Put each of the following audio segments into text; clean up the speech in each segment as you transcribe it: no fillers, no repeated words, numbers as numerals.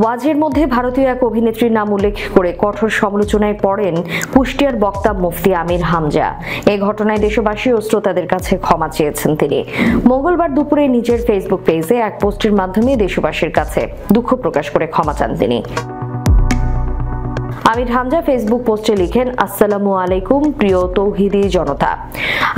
ওয়াজের মধ্যে ভারতীয় এক অভিনেত্রীর নাম উল্লেখ করে কঠোর সমালোচনায় পড়েন কুষ্টিয়ার বক্তা মুফতি আমির হামজা। এই ঘটনায় দেশবাসী ও শ্রোতাদের কাছে ক্ষমা চেয়েছেন তিনি। মঙ্গলবার দুপুরে নিজের ফেসবুক পেজে এক পোস্টের মাধ্যমে দেশবাসীর কাছে দুঃখ প্রকাশ করে ক্ষমা চান তিনি। আমির হামজা ফেসবুক পোস্টে লিখেন, আসসালামু আলাইকুম প্রিয় তৌহিদি জনতা,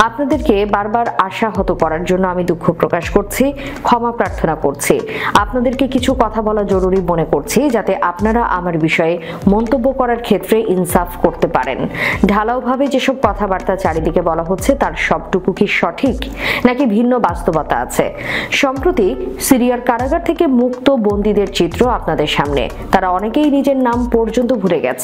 আপনাদেরকে বারবার আশাহত করার জন্য আমি দুঃখ প্রকাশ করছি, ক্ষমা প্রার্থনা করছি। আপনাদেরকে কিছু কথা বলা জরুরি মনে করছি, যাতে আপনারা আমার বিষয়ে মন্তব্য করার ক্ষেত্রে ইনসাফ করতে পারেন। ঢালাওভাবে যেসব কথাবার্তা চারিদিকে বলা হচ্ছে তার সবটুকু কি সঠিক, নাকি ভিন্ন বাস্তবতা আছে? সম্প্রতি সিরিয়ার কারাগার থেকে মুক্ত বন্দীদের চিত্র আপনাদের সামনে। তারা অনেকেই নিজের নাম পর্যন্ত ভুলে গেছে।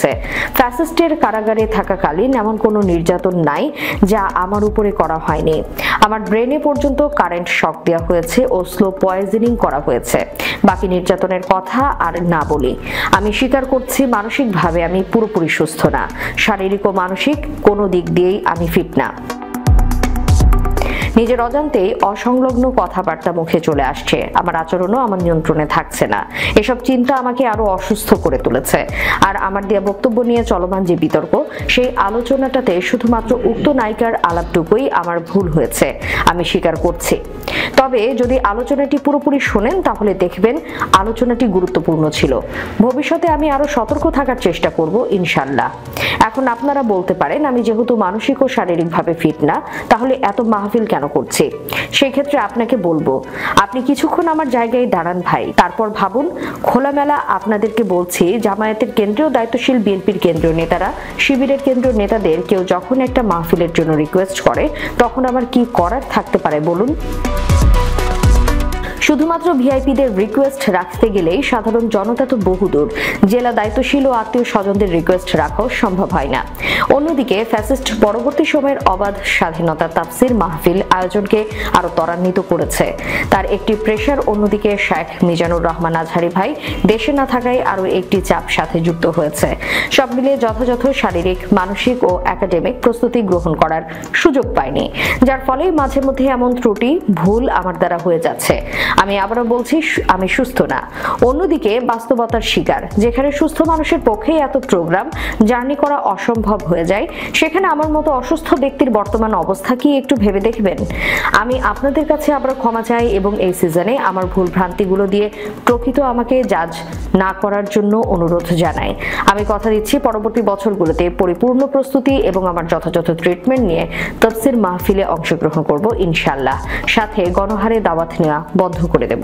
ফ্যাসিস্টের কারাগারে থাকাকালীন এমন কোনো নির্যাতন নাই যা আমার উপরে করা হয়নি। আমার ব্রেনে পর্যন্ত কারেন্ট শক দেওয়া হয়েছে ও স্লো পয়জনিং করা হয়েছে। বাকি নির্যাতনের কথা আর না বলি। আমি স্বীকার করছি, মানসিকভাবে আমি পুরোপুরি সুস্থ না। শারীরিক ও মানসিক কোনো দিক দিয়েই আমি ফিট না। নিজের অজান্তেই অসংলগ্ন কথাবার্তা মুখে চলে আসছে। আমার আচরণও আমার নিয়ন্ত্রণে থাকছে না। এসব চিন্তা আমাকে আরো অসুস্থ করে তুলেছে। আর আমার দেয়া বক্তব্য নিয়ে চলমান যে বিতর্ক, সেই আলোচনাটাতে শুধুমাত্র উক্ত নায়িকার আলাপটুকুই আমার ভুল হয়েছে, আমি স্বীকার করছি। তবে যদি আলোচনাটি পুরোপুরি শোনেন তাহলে দেখবেন আলোচনাটি গুরুত্বপূর্ণ ছিল। ভবিষ্যতে আমি আরো সতর্ক থাকার চেষ্টা করব ইনশাআল্লাহ। এখন আপনারা বলতে পারেন, আমি যেহেতু মানসিক ও শারীরিকভাবে ফিট না, তাহলে এত মাহফিল কেন করছি? সেই ক্ষেত্রে আপনাকে বলবো, আপনি কিছুক্ষণ আমার জায়গায় দাঁড়ান ভাই, তারপর ভাবুন। খোলামেলা আপনাদেরকে বলছি, জামায়াতের কেন্দ্রীয় দায়িত্বশীল বিএনপির কেন্দ্রীয় নেতারা, শিবিরের কেন্দ্রীয় নেতাদের কেউ যখন একটা মাহফিলের জন্য রিকোয়েস্ট করে, তখন আমার কি করার থাকতে পারে বলুন? শুধুমাত্র ভিআইপিদের রিকোয়েস্ট রাখতে গেলেই সাধারণ জনতা তো বহুদূর। জেলা দায়িত্বশীল ও আত্মীয় স্বজনদের রিকোয়েস্ট রাখাও সম্ভব হয় না। অন্যদিকে ফ্যাসিস্ট পরবর্তী সময়ের অবাধ স্বাধীনতা তাফসির মাহফিল আয়োজনকে আরো ত্বরান্বিত করেছে। তার একটি প্রেশার অন্যদিকে শেখ মিজানুর রহমান আজহারি ভাই দেশে না থাকায় আরো একটি চাপ সাথে যুক্ত হয়েছে। সব মিলিয়ে যথাযথ শারীরিক, মানসিক ও একাডেমিক প্রস্তুতি গ্রহণ করার সুযোগ পায়নি, যার ফলে মাঝে মধ্যে এমন ত্রুটি, ভুল আমার দ্বারা হয়ে যাচ্ছে। আমি আবারও বলছি, আমি সুস্থ না। অন্যদিকে বাস্তবতার শিকার, যেখানে সুস্থ মানুষের পক্ষে এত প্রোগ্রাম জার্নি করা অসম্ভব হয়ে যায়, সেখানে আমার মতো অসুস্থ ব্যক্তির বর্তমান অবস্থা কি একটু ভেবে দেখবেন? আমি আপনাদের কাছে আবার ক্ষমা চাই এবং এই সিজনে আমার ভুল ভ্রান্তিগুলো দিয়ে প্রকৃত আমাকে জাজ না করার জন্য অনুরোধ জানাই। আমি কথা দিচ্ছি, পরবর্তী বছরগুলোতে পরিপূর্ণ প্রস্তুতি এবং আমার যথাযথ ট্রিটমেন্ট নিয়ে তাফসির মাহফিলে অংশগ্রহণ করব ইনশাআল্লাহ। সাথে গণহারে দাওয়াত নেওয়া বন্ধ করে দেব।